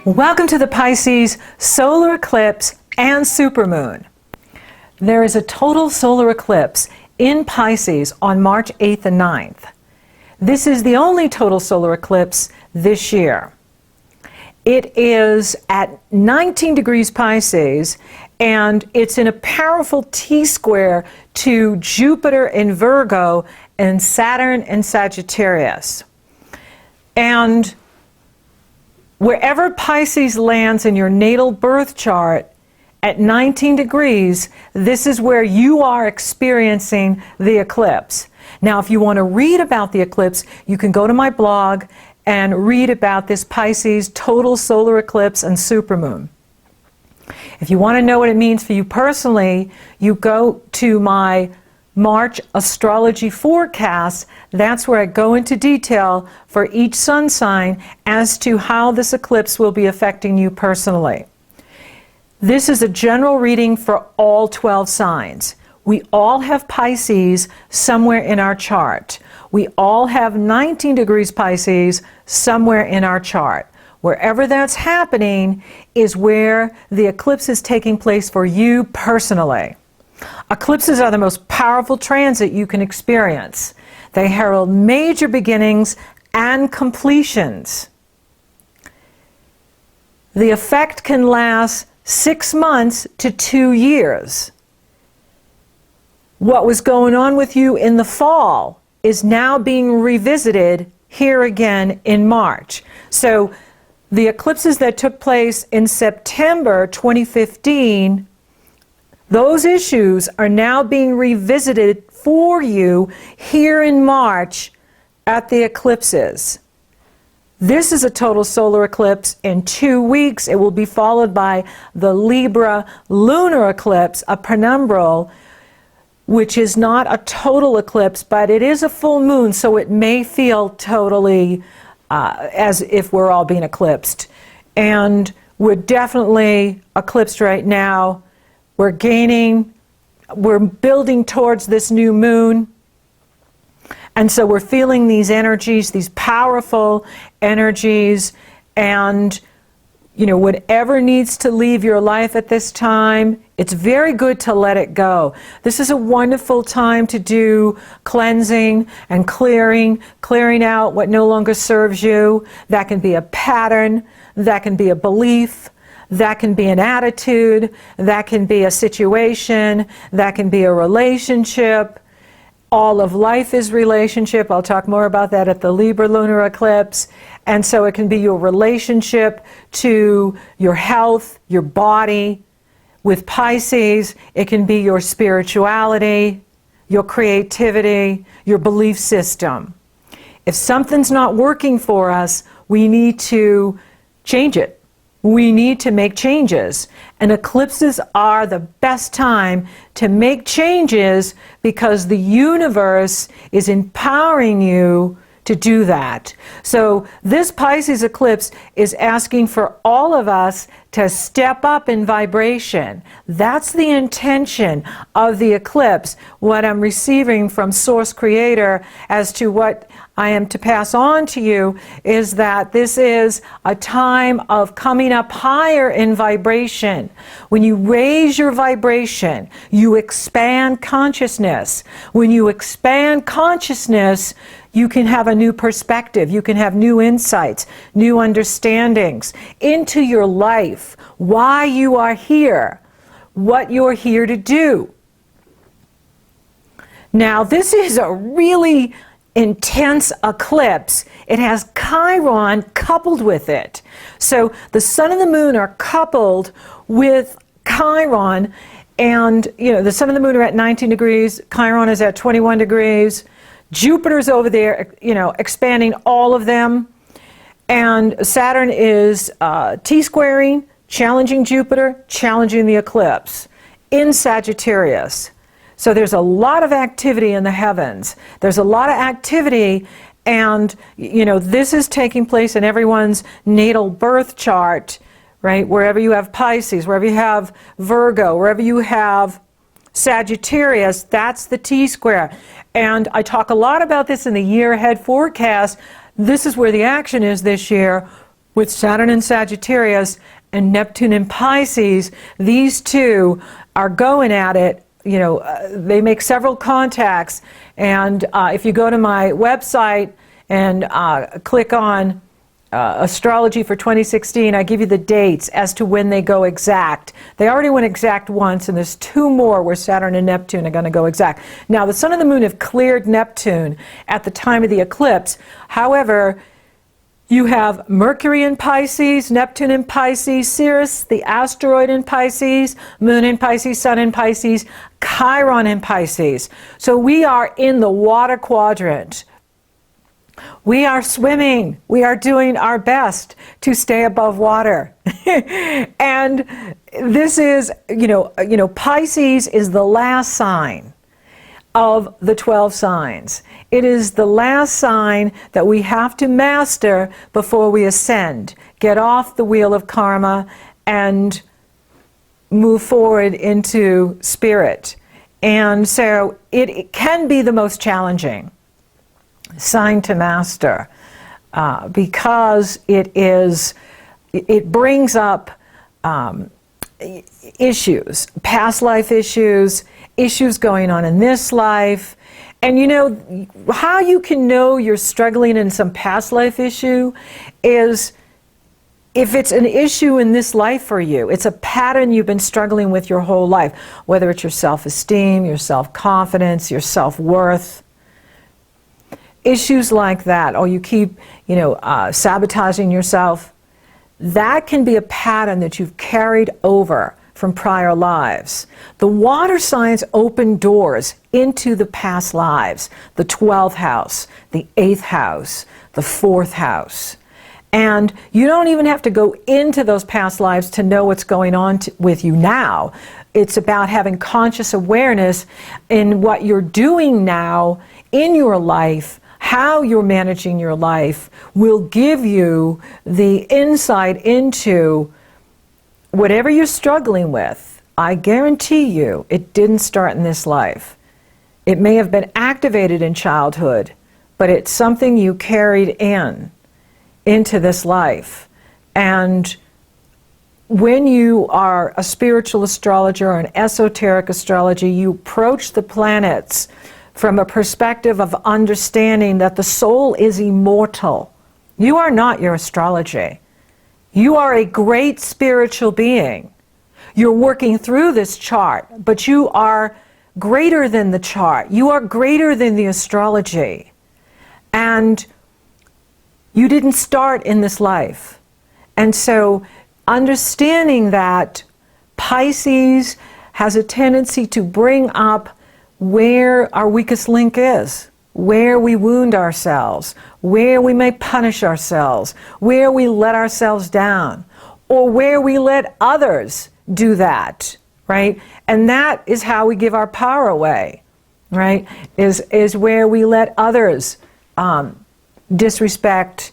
Welcome to the Pisces solar eclipse and supermoon. There is a total solar eclipse in Pisces on March 8th and 9th. This is the only total solar eclipse this year. It is at 19 degrees Pisces, and it's in a powerful T-square to Jupiter in Virgo and Saturn in Sagittarius. And wherever Pisces lands in your natal birth chart at 19 degrees, this is where you are experiencing the eclipse. Now, if you want to read about the eclipse, you can go to my blog and read about this Pisces total solar eclipse and supermoon. If you want to know what it means for you personally, you go to my March astrology forecast. That's where I go into detail for each sun sign as to how this eclipse will be affecting you personally. This is a general reading for all 12 signs. We all have Pisces somewhere in our chart. We all have 19 degrees Pisces somewhere in our chart. Wherever that's happening is where the eclipse is taking place for you personally. Eclipses are the most powerful transit you can experience. They herald major beginnings and completions. The effect can last 6 months to 2 years. What was going on with you in the fall is now being revisited here again in March. So the eclipses that took place in September 2015, those issues are now being revisited for you here in March at the eclipses. This is a total solar eclipse in 2 weeks. It will be followed by the Libra lunar eclipse, a penumbral, which is not a total eclipse, but it is a full moon, so it may feel totally as if we're all being eclipsed. And we're definitely eclipsed right now. We're building towards this new moon. And so we're feeling these energies, these powerful energies, and whatever needs to leave your life at this time, it's very good to let it go. This is a wonderful time to do cleansing and clearing out what no longer serves you. That can be a pattern, that can be a belief, that can be an attitude, that can be a situation, that can be a relationship. All of life is relationship. I'll talk more about that at the Libra lunar eclipse. And so it can be your relationship to your health, your body. With Pisces, it can be your spirituality, your creativity, your belief system. If something's not working for us, we need to change it. We need to make changes, and eclipses are the best time to make changes because the universe is empowering you to do that. So this Pisces eclipse is asking for all of us to step up in vibration. That's the intention of the eclipse, what I'm receiving from Source Creator as to what I am to pass on to you is that this is a time of coming up higher in vibration. When you raise your vibration, you expand consciousness. When you expand consciousness, you can have a new perspective. You can have new insights, new understandings into your life, why you are here, what you're here to do. Now, this is a really intense eclipse. It has Chiron coupled with it. So the sun and the moon are coupled with Chiron, and the sun and the moon are at 19 degrees, Chiron is at 21 degrees, Jupiter's over there, expanding all of them, and Saturn is T-squaring, challenging Jupiter, challenging the eclipse in Sagittarius. So there's a lot of activity in the heavens. There's a lot of activity, and this is taking place in everyone's natal birth chart, right? Wherever you have Pisces, wherever you have Virgo, wherever you have Sagittarius, that's the T-square. And I talk a lot about this in the year ahead forecast. This is where the action is this year. with Saturn in Sagittarius and Neptune in Pisces, these two are going at it. You know, they make several contacts, and if you go to my website and click on Astrology for 2016, I give you the dates as to when they go exact. They already went exact once, and there's two more where Saturn and Neptune are going to go exact. Now, the Sun and the Moon have cleared Neptune at the time of the eclipse. However, you have Mercury in Pisces, Neptune in Pisces, Sirius, the asteroid in Pisces, Moon in Pisces, Sun in Pisces, Chiron in Pisces. So we are in the water quadrant. We are swimming. We are doing our best to stay above water. And this is, Pisces is the last sign of the 12 signs. It is the last sign that we have to master before we ascend, get off the wheel of karma, and move forward into spirit. And so it can be the most challenging sign to master because it brings up issues, past life issues, issues going on in this life. And how you can know you're struggling in some past life issue is if it's an issue in this life for you. It's a pattern you've been struggling with your whole life, whether it's your self-esteem, your self-confidence, your self-worth. Issues like that, or you keep, sabotaging yourself, that can be a pattern that you've carried over from prior lives. The water signs open doors into the past lives, the 12th house, the 8th house, the 4th house. And you don't even have to go into those past lives to know what's going on with you now. It's about having conscious awareness in what you're doing now in your life. How you're managing your life will give you the insight into whatever you're struggling with. I guarantee you it didn't start in this life. It may have been activated in childhood, but it's something you carried into this life. And when you are a spiritual astrologer or an esoteric astrology, you approach the planets from a perspective of understanding that the soul is immortal. You are not your astrology. You are a great spiritual being. You're working through this chart, but you are greater than the chart. You are greater than the astrology. And you didn't start in this life. And so understanding that Pisces has a tendency to bring up where our weakest link is, where we wound ourselves, where we may punish ourselves, where we let ourselves down, or where we let others do that, right? And that is how we give our power away, right? Is where we let others disrespect,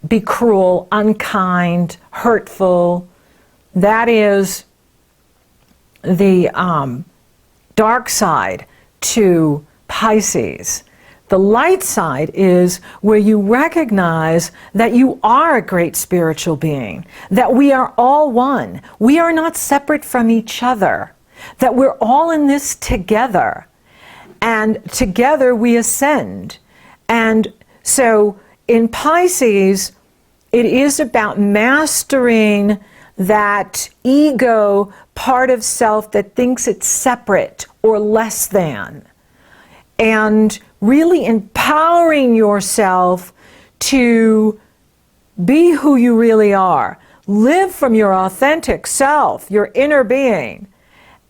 be cruel, unkind, hurtful. That is the dark side to Pisces. The light side is where you recognize that you are a great spiritual being, that we are all one. We are not separate from each other, that we're all in this together, and together we ascend. And so in Pisces, it is about mastering that ego part of self that thinks it's separate or less than, and really empowering yourself to be who you really are. Live from your authentic self, your inner being.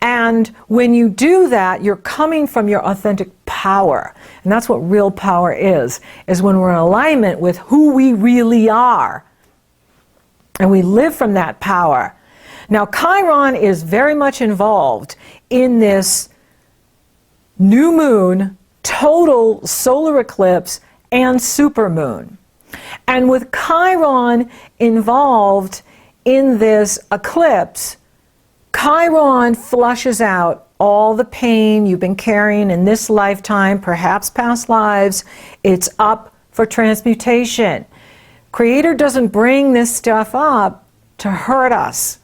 And when you do that, you're coming from your authentic power. And that's what real power is when we're in alignment with who we really are. And we live from that power. Now, Chiron is very much involved in this new moon, total solar eclipse, and supermoon. And with Chiron involved in this eclipse, Chiron flushes out all the pain you've been carrying in this lifetime, perhaps past lives. It's up for transmutation. Creator doesn't bring this stuff up to hurt us.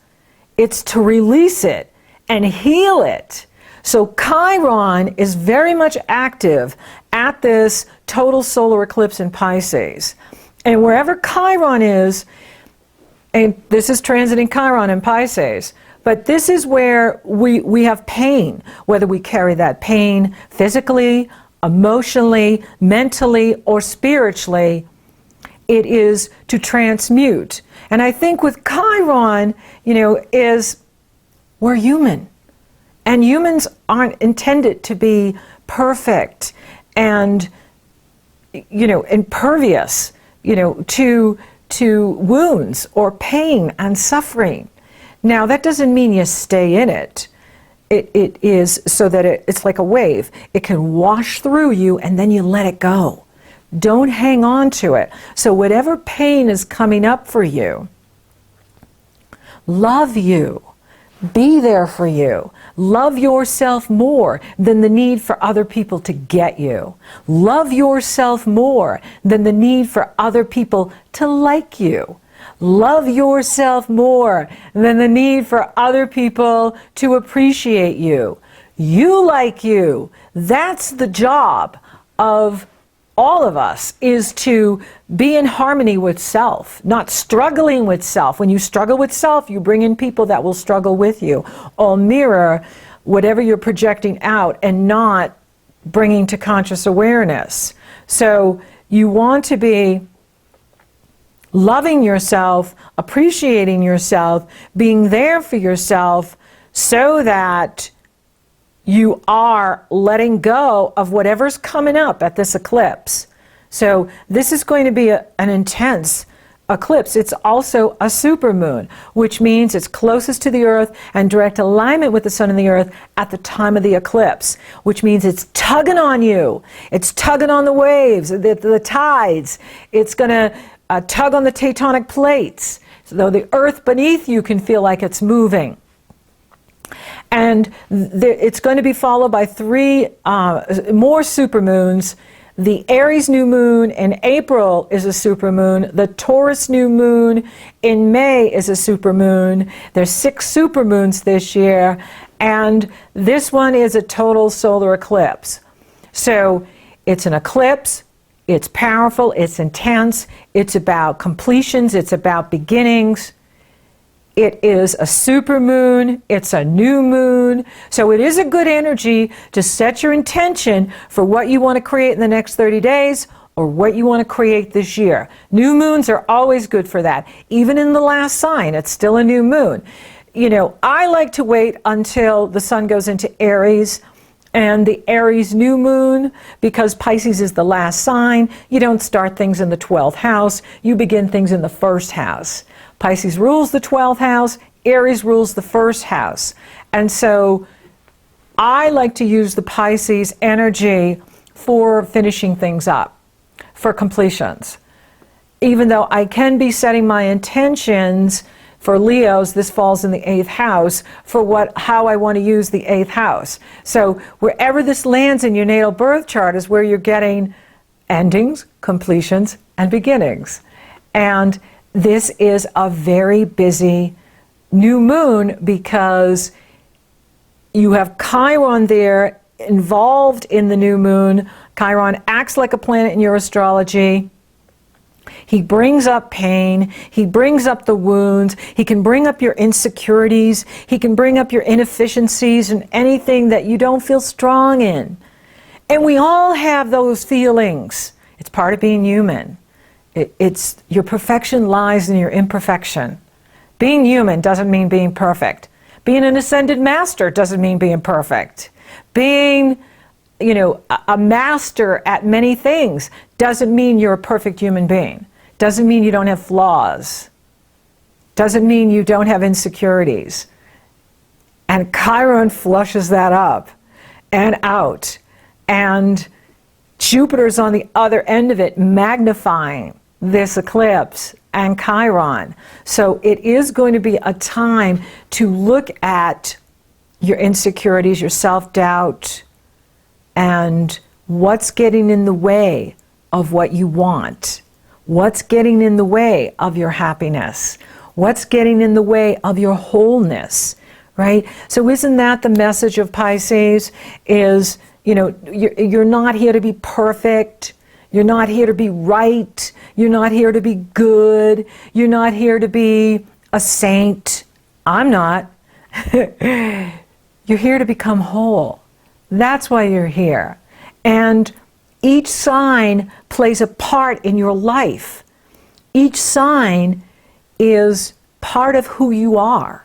It's to release it and heal it. So Chiron is very much active at this total solar eclipse in Pisces. And wherever Chiron is, and this is transiting Chiron in Pisces, but this is where we have pain, whether we carry that pain physically, emotionally, mentally, or spiritually. It is to transmute. And I think with Chiron, is we're human. And humans aren't intended to be perfect and, impervious, to wounds or pain and suffering. Now, that doesn't mean you stay in it. It is so that it's like a wave. It can wash through you and then you let it go. Don't hang on to it. So whatever pain is coming up for you, love you. Be there for you. Love yourself more than the need for other people to get you. Love yourself more than the need for other people to like you. Love yourself more than the need for other people to appreciate you. You like you. That's the job of all of us, is to be in harmony with self, not struggling with self. When you struggle with self, you bring in people that will struggle with you. Or mirror whatever you're projecting out and not bringing to conscious awareness. So you want to be loving yourself, appreciating yourself, being there for yourself so that you are letting go of whatever's coming up at this eclipse. So this is going to be an intense eclipse. It's also a supermoon, which means it's closest to the Earth and direct alignment with the Sun and the Earth at the time of the eclipse, which means it's tugging on you. It's tugging on the waves, the tides. It's going to tug on the tectonic plates, so the Earth beneath you can feel like it's moving. And it's going to be followed by 3 more supermoons. The Aries new moon in April is a supermoon. The Taurus new moon in May is a supermoon. There's 6 supermoons this year, and this one is a total solar eclipse. So it's an eclipse. It's powerful. It's intense. It's about completions. It's about beginnings. It is a supermoon, it's a new moon, so it is a good energy to set your intention for what you want to create in the next 30 days or what you want to create this year. New moons are always good for that. Even in the last sign, it's still a new moon. I like to wait until the sun goes into Aries and the Aries new moon, because Pisces is the last sign. You don't start things in the 12th house, you begin things in the 1st house. Pisces rules the 12th house, Aries rules the 1st house. And so I like to use the Pisces energy for finishing things up, for completions. Even though I can be setting my intentions for Leos, this falls in the 8th house, for how I want to use the 8th house. So wherever this lands in your natal birth chart is where you're getting endings, completions, and beginnings. And this is a very busy new moon because you have Chiron there involved in the new moon. Chiron acts like a planet in your astrology. He brings up pain. He brings up the wounds. He can bring up your insecurities. He can bring up your inefficiencies and anything that you don't feel strong in. And we all have those feelings. It's part of being human. It's your perfection lies in your imperfection. Being human doesn't mean being perfect. Being an ascended master doesn't mean being perfect. Being, a master at many things doesn't mean you're a perfect human being. Doesn't mean you don't have flaws. Doesn't mean you don't have insecurities. And Chiron flushes that up and out. And Jupiter's on the other end of it, magnifying this eclipse and Chiron. So it is going to be a time to look at your insecurities, your self-doubt, and what's getting in the way of what you want. What's getting in the way of your happiness? What's getting in the way of your wholeness, right? So isn't that the message of Pisces? Is, you know, you're not here to be perfect. You're not here to be right. You're not here to be good. You're not here to be a saint. I'm not. You're here to become whole. That's why you're here. And each sign plays a part in your life. Each sign is part of who you are.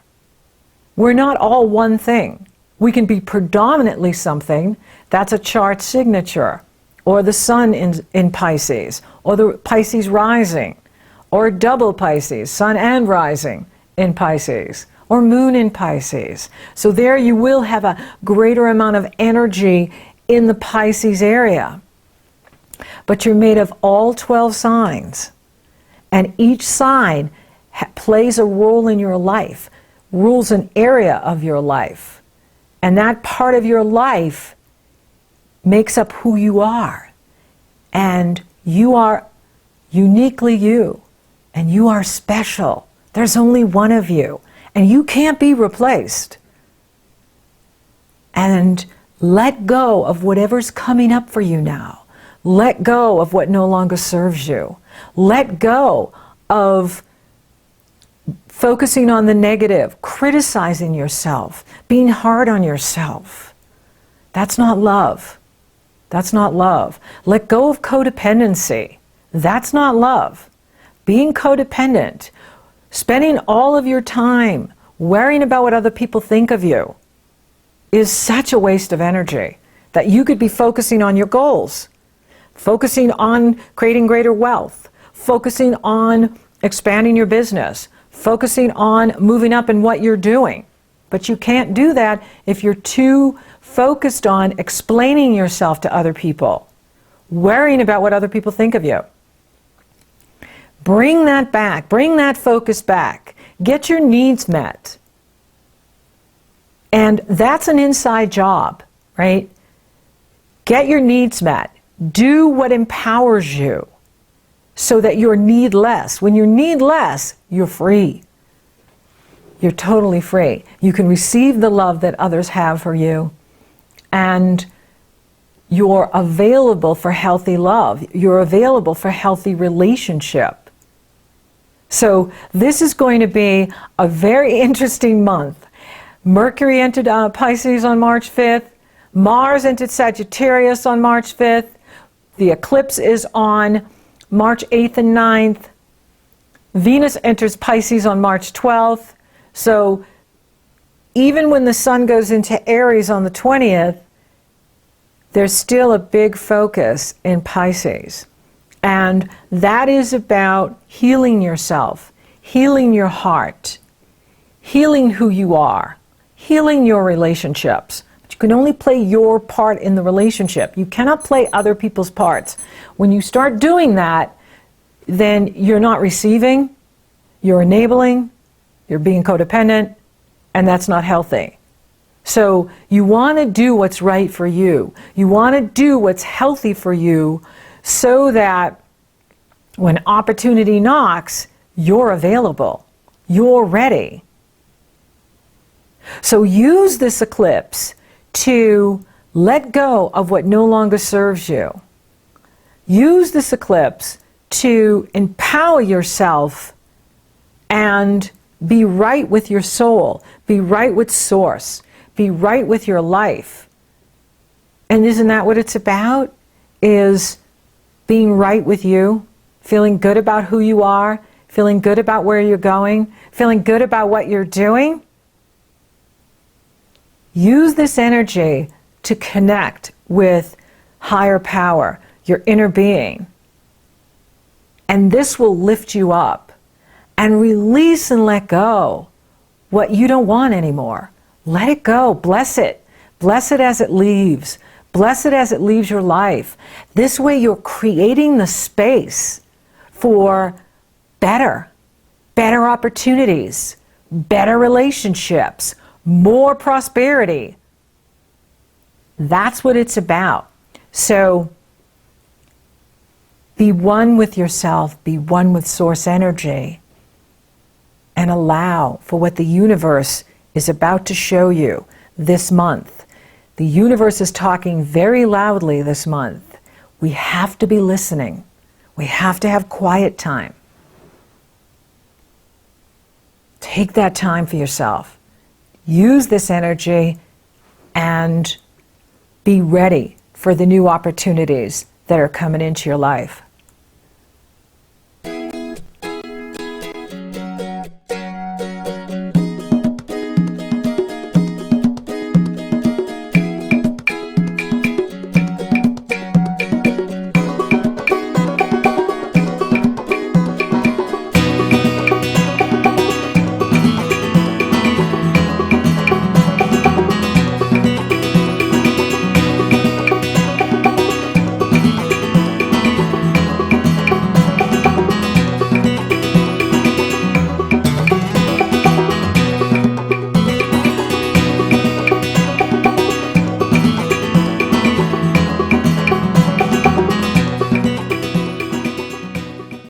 We're not all one thing. We can be predominantly something. That's a chart signature, or the sun in Pisces, or the Pisces rising, or double Pisces, sun and rising in Pisces, or moon in Pisces. So there you will have a greater amount of energy in the Pisces area. But you're made of all 12 signs, and each sign plays a role in your life, rules an area of your life, and that part of your life makes up who you are. And you are uniquely you, and you are special. There's only one of you, and you can't be replaced. And let go of whatever's coming up for you now. Let go of what no longer serves you. Let go of focusing on the negative, criticizing yourself, being hard on yourself. That's not love. That's not love. Let go of codependency. That's not love. Being codependent, spending all of your time worrying about what other people think of you, is such a waste of energy that you could be focusing on your goals. Focusing on creating greater wealth, focusing on expanding your business, focusing on moving up in what you're doing. But you can't do that if you're too focused on explaining yourself to other people, worrying about what other people think of you. Bring that back, bring that focus back, get your needs met. And that's an inside job, right? Get your needs met. Do what empowers you so that you're needless. When you're needless, you're free. You're totally free. You can receive the love that others have for you, and you're available for healthy love. You're available for healthy relationship. So this is going to be a very interesting month. Mercury entered Pisces on March 5th. Mars entered Sagittarius on March 5th. The eclipse is on March 8th and 9th. Venus enters Pisces on March 12th. So even when the sun goes into Aries on the 20th, there's still a big focus in Pisces. And that is about healing yourself, healing your heart, healing who you are, healing your relationships. You can only play your part in the relationship. You cannot play other people's parts. When you start doing that, then you're not receiving, you're enabling, you're being codependent, and that's not healthy. So you want to do what's right for you. You want to do what's healthy for you so that when opportunity knocks, you're available, you're ready. So use this eclipse to let go of what no longer serves you. Use this eclipse to empower yourself and be right with your soul, be right with Source, be right with your life. And isn't that what it's about? Is being right with you, feeling good about who you are, feeling good about where you're going, feeling good about what you're doing. Use this energy to connect with higher power, your inner being. And this will lift you up and release and let go what you don't want anymore. Let it go. Bless it. Bless it as it leaves. Bless it as it leaves your life. This way you're creating the space for better opportunities, better relationships, more prosperity. That's what it's about. So Be one with yourself, be one with source energy, and allow for what the universe is about to show you this month. The universe is talking very loudly this month. We have to be listening. We have to have quiet time. Take that time for yourself. Use this energy and be ready for the new opportunities that are coming into your life.